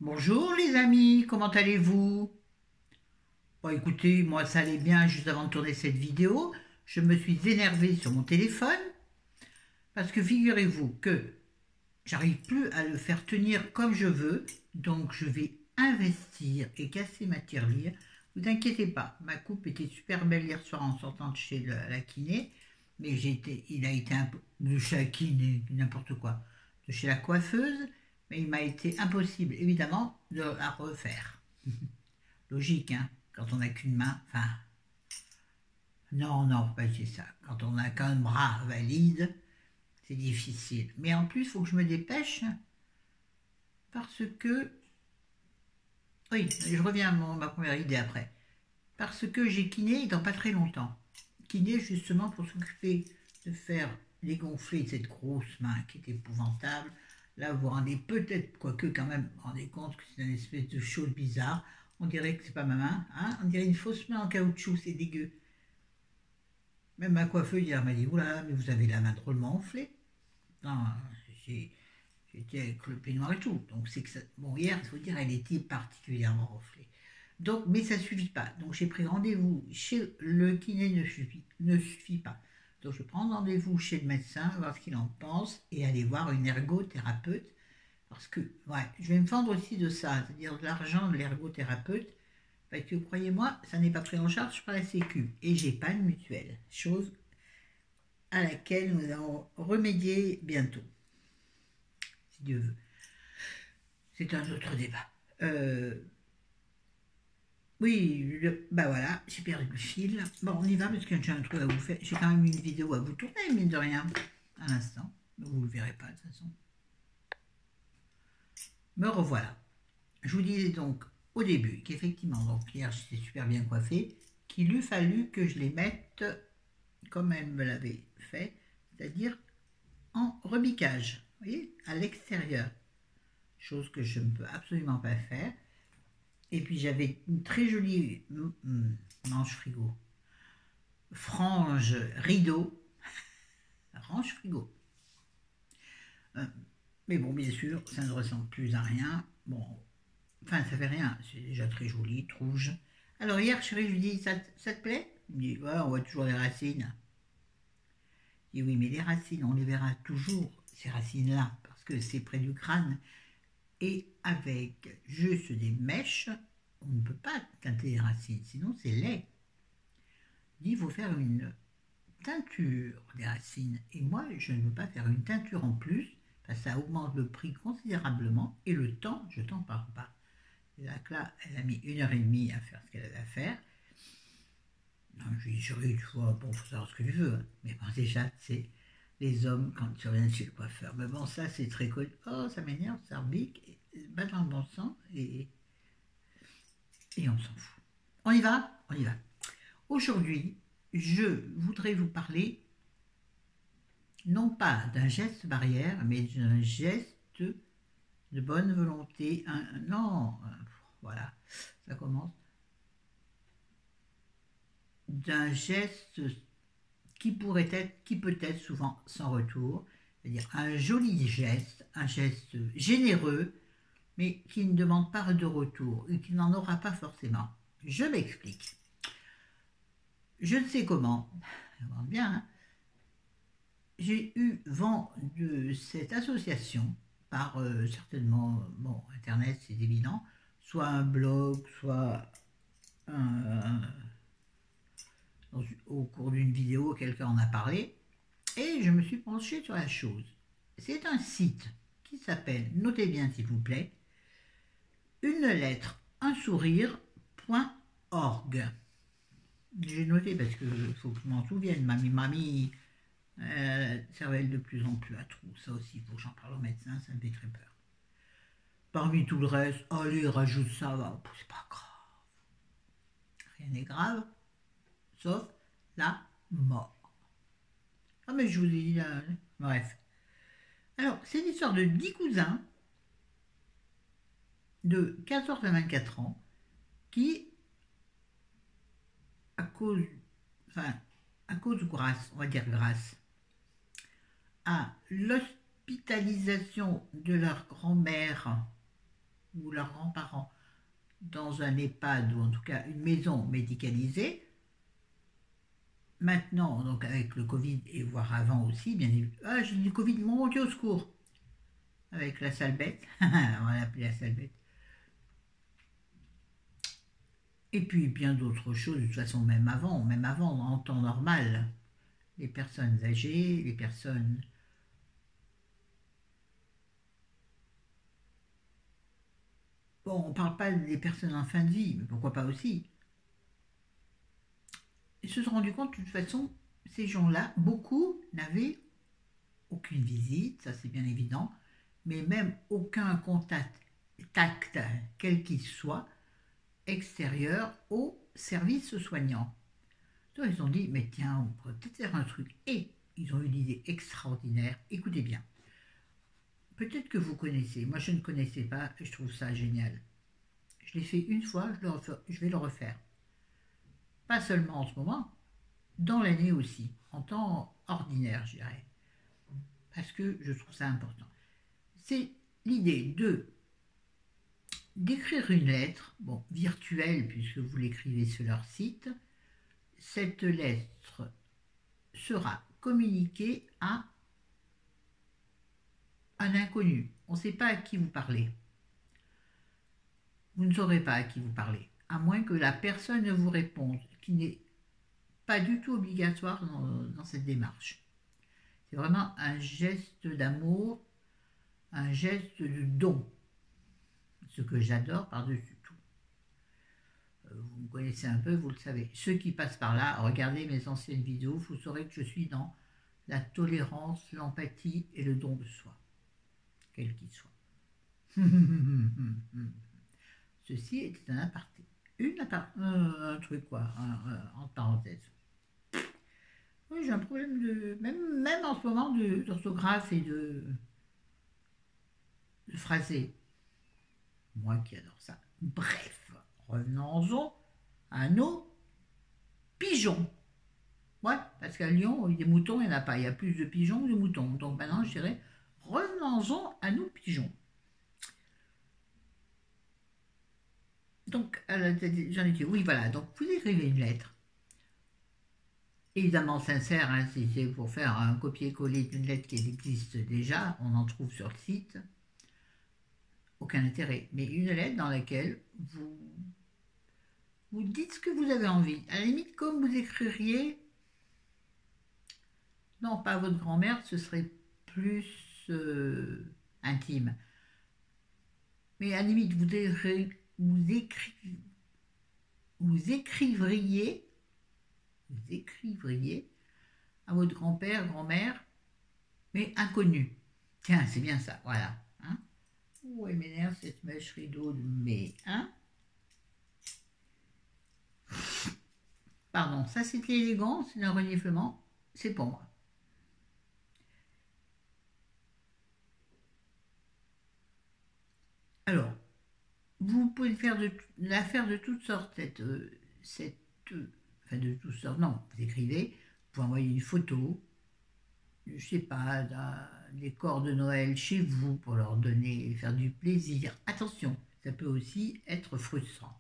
Bonjour les amis, comment allez-vous? Bon écoutez, moi ça allait bien juste avant de tourner cette vidéo. Je me suis énervée sur mon téléphone parce que figurez-vous que j'arrive plus à le faire tenir comme je veux. Donc je vais investir et casser ma tirelire. Vous inquiétez pas, ma coupe était super belle hier soir en sortant de chez la kiné. Mais il a été un peu de chez la kiné, n'importe quoi, de chez la coiffeuse. Mais il m'a été impossible évidemment de la refaire. Logique, hein, quand on n'a qu'une main. Enfin, non, non, pas dire ça. Quand on n'a qu'un bras valide, c'est difficile. Mais en plus, il faut que je me dépêche parce que. Oui, je reviens à ma première idée après. Parce que j'ai kiné dans pas très longtemps. Kiné justement pour s'occuper de faire dégonfler cette grosse main qui est épouvantable. Là, vous vous rendez peut-être, quoique quand même, vous vous rendez compte que c'est une espèce de chose bizarre. On dirait que c'est pas ma main, hein. On dirait une fausse main en caoutchouc, c'est dégueu. Même ma coiffeuse hier m'a dit, oula, mais vous avez la main drôlement enflée. Non, j'étais avec le peignoir et tout. Donc c'est que ça. Bon, hier, il faut dire, elle était particulièrement enflée. Donc, mais ça ne suffit pas. Donc j'ai pris rendez-vous chez le kiné, ne suffit pas. Donc je prends rendez-vous chez le médecin, voir ce qu'il en pense, et aller voir une ergothérapeute. Parce que, ouais, je vais me fendre aussi de ça, c'est-à-dire de l'argent de l'ergothérapeute. Parce que croyez-moi, ça n'est pas pris en charge par la Sécu. Et j'ai pas de mutuelle. Chose à laquelle nous allons remédier bientôt, si Dieu veut. C'est un autre débat. Oui, bah voilà, j'ai perdu le fil. Bon, on y va parce que j'ai un truc à vous faire. J'ai quand même une vidéo à vous tourner, mine de rien, à l'instant. Vous ne le verrez pas de toute façon. Me revoilà. Je vous disais donc au début qu'effectivement, donc hier j'étais super bien coiffée, qu'il eût fallu que je les mette comme elle me l'avait fait, c'est-à-dire en rebiquage, vous voyez, à l'extérieur. Chose que je ne peux absolument pas faire. Et puis j'avais une très jolie manche frigo, frange rideau, range frigo. Mais bon, bien sûr, ça ne ressemble plus à rien. Bon, enfin, ça fait rien, c'est déjà très joli, rouge. Alors hier, chérie, je lui dis, ça te plaît? Il me dit, ouais, on voit toujours les racines. Je dis, oui, mais les racines, on les verra toujours, ces racines-là, parce que c'est près du crâne. Et avec juste des mèches, on ne peut pas teinter les racines, sinon c'est laid. Il dit, il faut faire une teinture des racines. Et moi, je ne veux pas faire une teinture en plus, parce que ça augmente le prix considérablement, et le temps, je t'en parle pas. Et là, elle a mis 1 heure et demie à faire ce qu'elle avait à faire. Non, je lui ai dit, chérie, tu vois, bon, faut savoir ce que tu veux. Hein. Mais bon, déjà, c'est les hommes quand tu reviens chez le coiffeur. Mais bon, ça, c'est très connu. Oh, ça m'énerve, ça rebique, bat dans le bon sens, et on s'en fout. On y va? On y va. Aujourd'hui, je voudrais vous parler non pas d'un geste barrière, mais d'un geste de bonne volonté. Non, voilà, ça commence. D'un geste qui peut être souvent sans retour, c'est-à-dire un joli geste, un geste généreux, mais qui ne demande pas de retour et qui n'en aura pas forcément. Je m'explique. Je ne sais comment, bien, hein, j'ai eu vent de cette association par certainement, bon, Internet, c'est évident, soit un blog, soit au cours d'une vidéo, quelqu'un en a parlé, et je me suis penchée sur la chose. C'est un site qui s'appelle, notez bien s'il vous plaît, une lettre, un sourire.org. J'ai noté parce qu'il faut que je m'en souvienne, mamie, cervelle de plus en plus à trous, ça aussi, il faut que j'en parle au médecin, ça me fait très peur. Parmi tout le reste, allez, rajoute ça, c'est pas grave. Rien n'est grave, sauf la mort. Ah mais je vous ai dit, bref. Alors, c'est l'histoire de 10 cousins de 14 à 24 ans qui, à cause, enfin, à cause grâce, on va dire grâce, à l'hospitalisation de leur grand-mère ou leurs grands-parents dans un EHPAD ou en tout cas une maison médicalisée. Maintenant, donc avec le Covid et voire avant aussi, bien évidemment, ah j'ai du Covid, mon Dieu au secours, avec la sale bête, on va l'appeler la sale bête. Et puis bien d'autres choses, de toute façon même avant, en temps normal, les personnes âgées, les personnes... Bon, on ne parle pas des personnes en fin de vie, mais pourquoi pas aussi. Ils se sont rendus compte, de toute façon, ces gens-là, beaucoup n'avaient aucune visite, ça c'est bien évident, mais même aucun contact, tact, quel qu'il soit, extérieur au service soignant. Donc ils ont dit, mais tiens, on pourrait peut-être faire un truc. Et ils ont eu l'idée extraordinaire, écoutez bien. Peut-être que vous connaissez, moi je ne connaissais pas et je trouve ça génial. Je l'ai fait une fois, je vais le refaire. Pas seulement en ce moment, dans l'année aussi, en temps ordinaire, je dirais. Parce que je trouve ça important. C'est l'idée d'écrire une lettre, bon, virtuelle puisque vous l'écrivez sur leur site. Cette lettre sera communiquée à un inconnu. On ne sait pas à qui vous parlez. Vous ne saurez pas à qui vous parlez, à moins que la personne ne vous réponde, qui n'est pas du tout obligatoire dans cette démarche. C'est vraiment un geste d'amour, un geste de don, ce que j'adore par-dessus tout. Vous me connaissez un peu, vous le savez. Ceux qui passent par là, regardez mes anciennes vidéos, vous saurez que je suis dans la tolérance, l'empathie et le don de soi, quel qu'il soit. Ceci était un aparté. Un truc quoi, en parenthèse. Oui, j'ai un problème de... Même en ce moment d'orthographe et de phrasé. Moi qui adore ça. Bref, revenons-en à nos pigeons. Ouais, parce qu'à Lyon, des moutons, il n'y en a pas. Il y a plus de pigeons que de moutons. Donc maintenant, je dirais, revenons-en à nos pigeons. Donc, j'en ai dit, oui, voilà. Donc, vous écrivez une lettre. Évidemment sincère, hein, si c'est pour faire un copier-coller d'une lettre qui existe déjà, on en trouve sur le site. Aucun intérêt. Mais une lettre dans laquelle vous dites ce que vous avez envie. À la limite, comme vous écririez, non pas à votre grand-mère, ce serait plus intime. Mais à la limite, vous écrivriez à votre grand-père, grand-mère, mais inconnu. Tiens, c'est bien ça, voilà. Hein, oh, elle m'énerve cette mèche rideau de mai, hein. Pardon, ça c'est élégant, c'est un reniflement, c'est pour moi. Alors, vous pouvez la faire de toutes sortes, enfin de toutes sortes, non, vous écrivez, vous pouvez envoyer une photo, je sais pas, d'un décor de Noël chez vous pour leur donner, faire du plaisir. Attention, ça peut aussi être frustrant.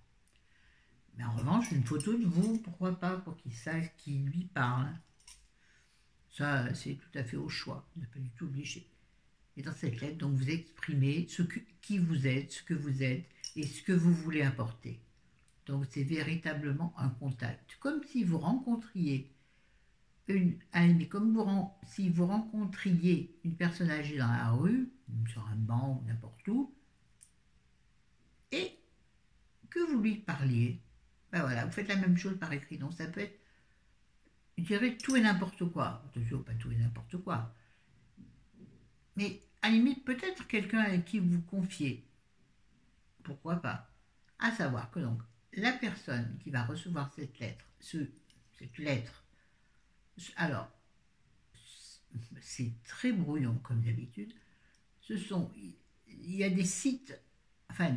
Mais en revanche, une photo de vous, pourquoi pas, pour qu'ils sachent qui lui parle. Ça, c'est tout à fait au choix, vous n'êtes pas du tout obligé. Et dans cette lettre, donc, vous exprimez qui vous êtes, ce que vous êtes et ce que vous voulez apporter. Donc, c'est véritablement un contact. Comme si vous rencontriez si vous rencontriez une personne âgée dans la rue, sur un banc ou n'importe où, et que vous lui parliez. Ben voilà, vous faites la même chose par écrit. Donc ça peut être, je dirais, tout et n'importe quoi. Attention, pas tout et n'importe quoi. Mais à la limite, peut-être quelqu'un avec qui vous confiez. Pourquoi pas. À savoir que donc, la personne qui va recevoir cette lettre, alors, c'est très brouillon comme d'habitude, il y a des sites, enfin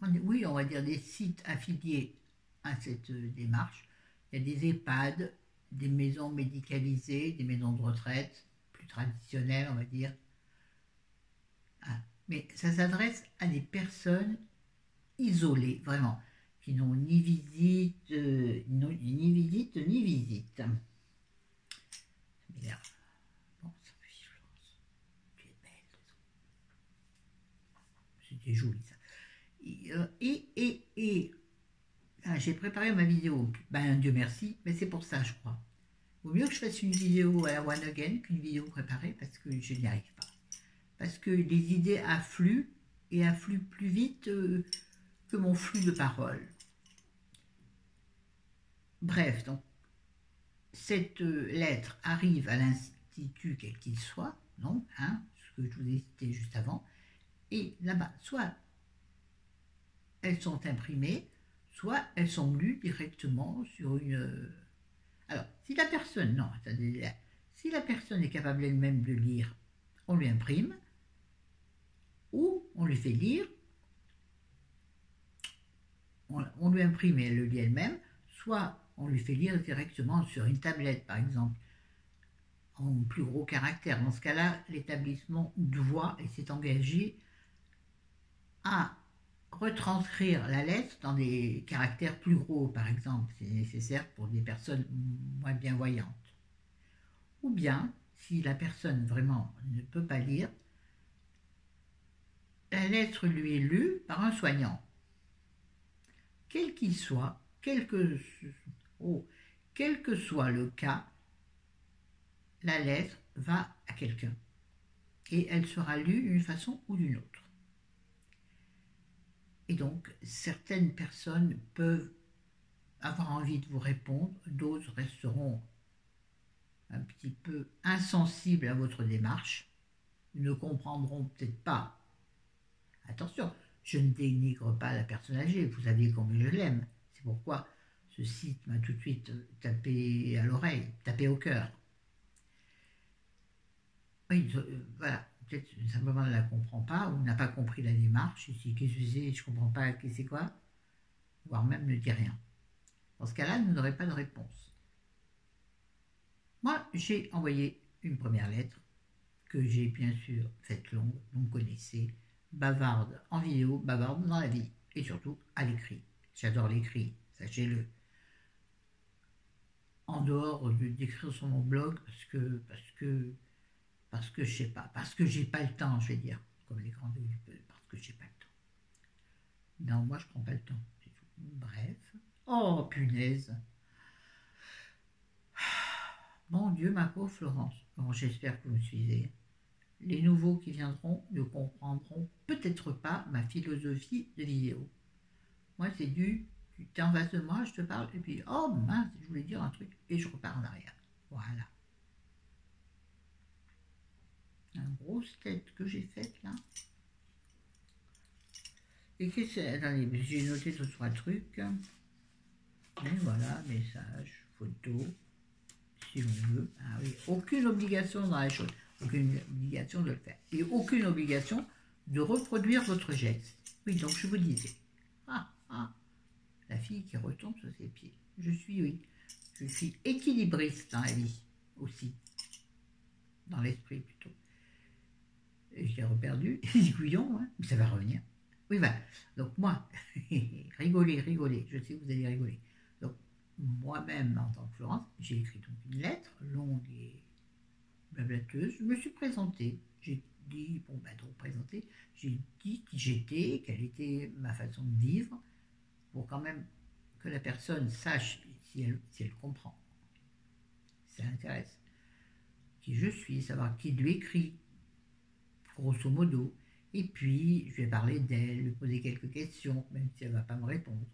on va dire des sites affiliés à cette démarche. Il y a des EHPAD, des maisons médicalisées, des maisons de retraite, plus traditionnelles, on va dire. Ah, mais ça s'adresse à des personnes isolées, vraiment, qui n'ont ni visite, ni visite, ni visite. Ça m'énerve. Bon, ça me fait Florence. Tu es belle. C'était joli ça. J'ai préparé ma vidéo. Ben, Dieu merci, mais c'est pour ça, je crois. Vaut mieux que je fasse une vidéo à la one again qu'une vidéo préparée parce que je n'y arrive pas. Parce que les idées affluent et affluent plus vite que mon flux de paroles. Bref, donc, cette lettre arrive à l'institut quel qu'il soit, non, hein, ce que je vous ai cité juste avant, et là-bas, soit elles sont imprimées, soit elles sont lues directement sur une... Alors, si la personne, non, attendez, si la personne est capable elle-même de lire, on lui imprime, ou on lui fait lire, on lui imprime et elle le lit elle-même, soit on lui fait lire directement sur une tablette, par exemple, en plus gros caractère. Dans ce cas-là, l'établissement doit et s'est engagé à retranscrire la lettre dans des caractères plus gros, par exemple. C'est nécessaire pour des personnes moins bienvoyantes. Ou bien, si la personne vraiment ne peut pas lire, la lettre lui est lue par un soignant. Quel qu'il soit, quel que soit le cas, la lettre va à quelqu'un et elle sera lue d'une façon ou d'une autre. Et donc, certaines personnes peuvent avoir envie de vous répondre, d'autres resteront un petit peu insensibles à votre démarche, ne comprendront peut-être pas. Attention, je ne dénigre pas la personne âgée, vous savez combien je l'aime. C'est pourquoi ce site m'a tout de suite tapé à l'oreille, tapé au cœur. Oui, voilà, peut-être simplement elle ne la comprend pas ou n'a pas compris la démarche. Qu'est-ce que c'est, je ne comprends pas, qu'est-ce que c'est quoi, voire même ne dit rien. Dans ce cas-là, vous n'aurez pas de réponse. Moi, j'ai envoyé une première lettre que j'ai bien sûr faite longue, vous me connaissez, bavarde en vidéo, bavarde dans la vie et surtout à l'écrit. J'adore l'écrit, sachez-le. En dehors d'écrire sur mon blog parce que je sais pas, parce que j'ai pas le temps, je vais dire, comme les grands parce que j'ai pas le temps. Non, moi je prends pas le temps, c'est tout. Bref. Oh punaise. Mon Dieu, ma pauvre Florence. Bon, j'espère que vous me suivez. Les nouveaux qui viendront ne comprendront peut-être pas ma philosophie de vidéo. Moi, c'est tu es en face de moi, je te parle, et puis, oh mince, je voulais dire un truc, et je repars en arrière. Voilà. Une grosse tête que j'ai faite, là. Et qu'est-ce que c'est? Attendez, j'ai noté 2-3 trucs. Et voilà, message, photo, si l'on veut. Ah oui, aucune obligation dans les choses. Aucune obligation de le faire. Et aucune obligation de reproduire votre geste. Oui, donc je vous disais. La fille qui retombe sur ses pieds. Je suis équilibriste dans la vie aussi. Dans l'esprit plutôt. Et je l'ai reperdu. Il couillon, hein, mais ça va revenir. Oui, voilà. Donc moi, rigolez. Je sais que vous allez rigoler. Donc moi-même, en tant que Florence, j'ai écrit donc une lettre longue et blablateuse. Je me suis présentée. J'ai dit, j'ai dit qui j'étais, quelle était ma façon de vivre, pour quand même que la personne sache si elle comprend, si ça l'intéresse, qui je suis, savoir qui lui écrit, grosso modo. Et puis, je vais parler d'elle, lui poser quelques questions, même si elle ne va pas me répondre.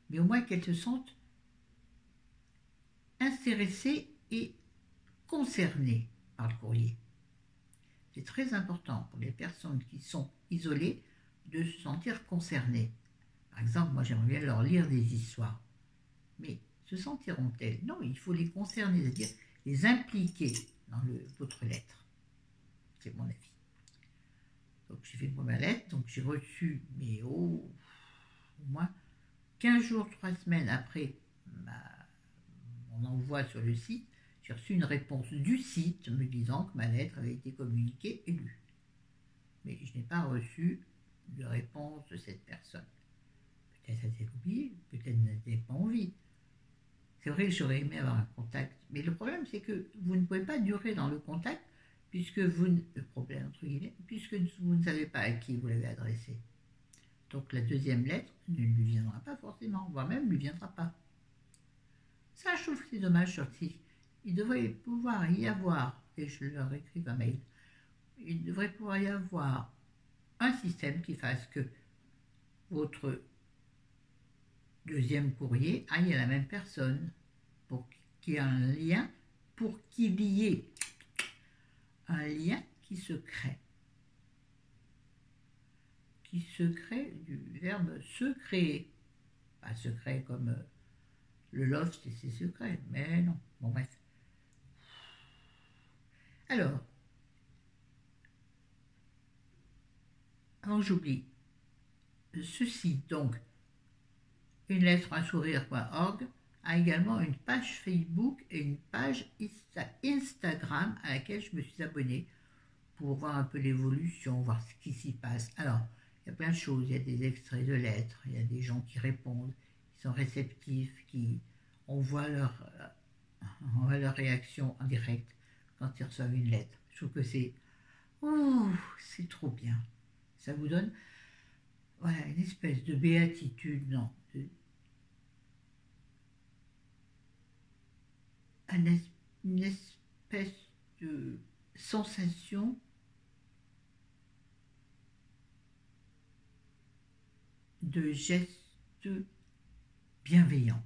Mais au moins qu'elle se sente intéressée et concernée par le courrier. C'est très important pour les personnes qui sont isolées de se sentir concernées. Par exemple, moi j'aimerais bien leur lire des histoires. Mais se sentiront-elles? Non, il faut les concerner, c'est-à-dire les impliquer dans votre lettre. C'est mon avis. Donc j'ai fait une première lettre, donc j'ai reçu, mais au moins 15 jours, 3 semaines après mon envoi sur le site, j'ai reçu une réponse du site me disant que ma lettre avait été communiquée et lue. mais je n'ai pas reçu de réponse de cette personne. Peut-être a-t-elle oublié, peut-être n'a-t-elle pas envie. C'est vrai que j'aurais aimé avoir un contact, mais le problème c'est que vous ne pouvez pas durer dans le contact puisque le problème entre guillemets, puisque vous ne savez pas à qui vous l'avez adressé. Donc la deuxième lettre ne lui viendra pas forcément, voire même ne lui viendra pas. Ça, je trouve que c'est dommage sur le site. Il devrait pouvoir y avoir, et je leur écris un mail, il devrait pouvoir y avoir un système qui fasse que votre deuxième courrier aille à la même personne, pour qu'il y ait un lien, pour qu'il y ait un lien qui se crée. Qui se crée du verbe se créer. Pas secret comme le loft et ses secrets, mais non. Bon, bref. Alors, avant que j'oublie, ceci, donc, une lettre, un sourire.org a également une page Facebook et une page Instagram à laquelle je me suis abonnée pour voir un peu l'évolution, voir ce qui s'y passe. Alors, il y a plein de choses, il y a des extraits de lettres, il y a des gens qui répondent, qui sont réceptifs, on voit leur réaction en direct quand ils reçoivent une lettre. Je trouve que c'est trop bien. Ça vous donne voilà, une espèce de béatitude, non, une espèce de sensation de geste bienveillant.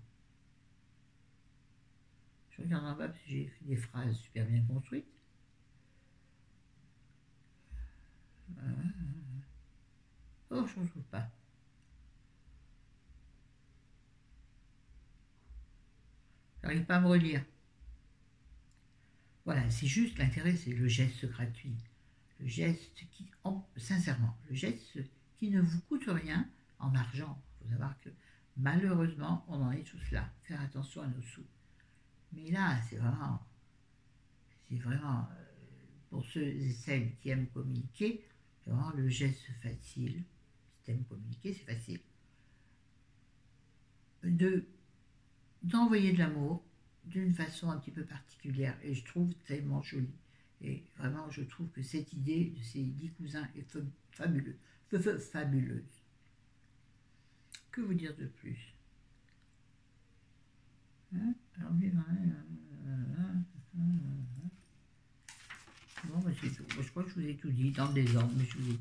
Je regarde en bas parce que j'ai fait des phrases super bien construites. Oh, je ne trouve pas. J'arrive pas à me relire. Voilà, c'est juste l'intérêt, c'est le geste gratuit. Le geste qui, sincèrement, le geste qui ne vous coûte rien en argent. Il faut savoir que malheureusement, on en est tous là. Faire attention à nos sous. Mais là, c'est vraiment, pour ceux et celles qui aiment communiquer, c'est vraiment le geste facile. Si tu aimes communiquer, c'est facile. D'envoyer de l'amour d'une façon un petit peu particulière. Et je trouve tellement joli. Et vraiment, je trouve que cette idée de ces 10 cousins est fabuleuse. Fabuleuse. Que vous dire de plus Alors, bon, bah, c'est tout. Je crois que je vous ai tout dit dans le désordre, mais je vous ai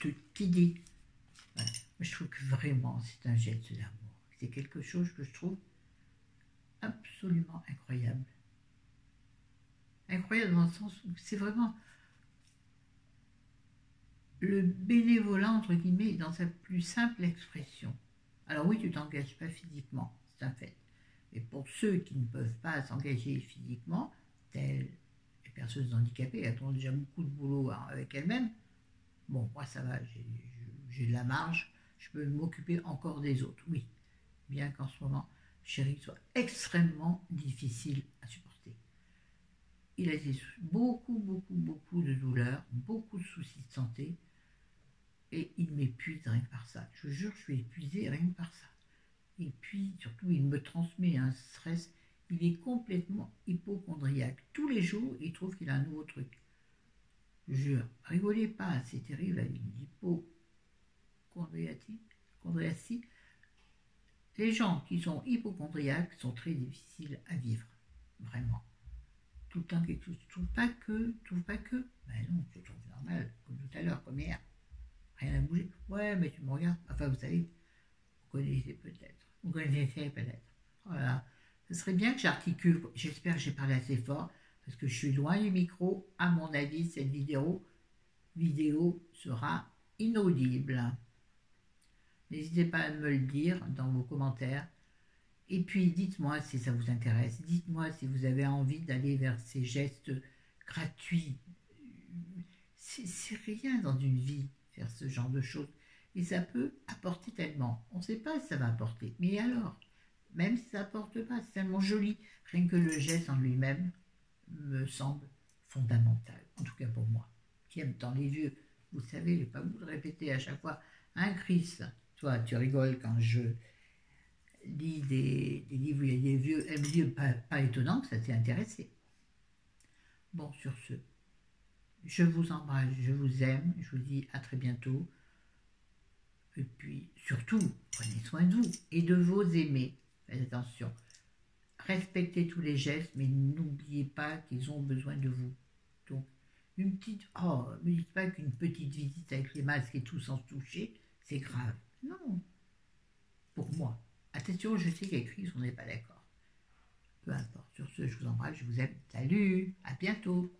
tout dit. Voilà. Je trouve que vraiment, c'est un geste d'amour. C'est quelque chose que je trouve absolument incroyable. Incroyable dans le sens où c'est vraiment le bénévolat, entre guillemets, dans sa plus simple expression. Alors oui, tu t'engages pas physiquement, c'est un fait. Et pour ceux qui ne peuvent pas s'engager physiquement, telles les personnes handicapées, elles ont déjà beaucoup de boulot avec elles-mêmes. Bon, moi ça va, j'ai de la marge, je peux m'occuper encore des autres, oui. Bien qu'en ce moment, Chéri soit extrêmement difficile à supporter. Il a beaucoup de douleurs, beaucoup de soucis de santé, et il m'épuise rien que par ça. Je jure, je suis épuisée rien que par ça. Et puis, surtout, il me transmet un stress. Il est complètement hypochondriaque. Tous les jours, il trouve qu'il a un nouveau truc. Je jure, rigolez pas, c'est terrible avec l'hypochondriacie. Les gens qui sont hypochondriaques sont très difficiles à vivre, vraiment. Tout le temps quelque chose. Tu trouves pas que. Ben non, je trouve normal, comme tout à l'heure, comme hier. Rien à bouger. Ouais, mais tu me regardes. Enfin, vous savez, vous connaissez peut-être. Voilà. Ce serait bien que j'articule. J'espère que j'ai parlé assez fort, parce que je suis loin du micro. À mon avis, cette vidéo sera inaudible. N'hésitez pas à me le dire dans vos commentaires. Et puis, dites-moi si ça vous intéresse. Dites-moi si vous avez envie d'aller vers ces gestes gratuits. C'est rien dans une vie, faire ce genre de choses. Et ça peut apporter tellement. On ne sait pas si ça va apporter. Mais alors, même si ça n'apporte pas, c'est tellement joli. Rien que le geste en lui-même me semble fondamental. En tout cas pour moi, qui aime tant les vieux. Vous savez, je vais pas vous le répéter à chaque fois. Hein, Chris? Toi, tu rigoles quand je lis des livres où il y a des vieux, un livre pas étonnant que ça t'ait intéressé. Bon, sur ce, je vous embrasse, je vous aime, je vous dis à très bientôt. Et puis, surtout, prenez soin de vous et de vos aimés. Faites attention. Respectez tous les gestes, mais n'oubliez pas qu'ils ont besoin de vous. Donc, une petite... Oh, ne me dites pas qu'une petite visite avec les masques et tout sans se toucher, c'est grave. Non, pour moi. Attention, je sais qu'avec Chris, on n'est pas d'accord. Peu importe. Sur ce, je vous embrasse, je vous aime. Salut, à bientôt.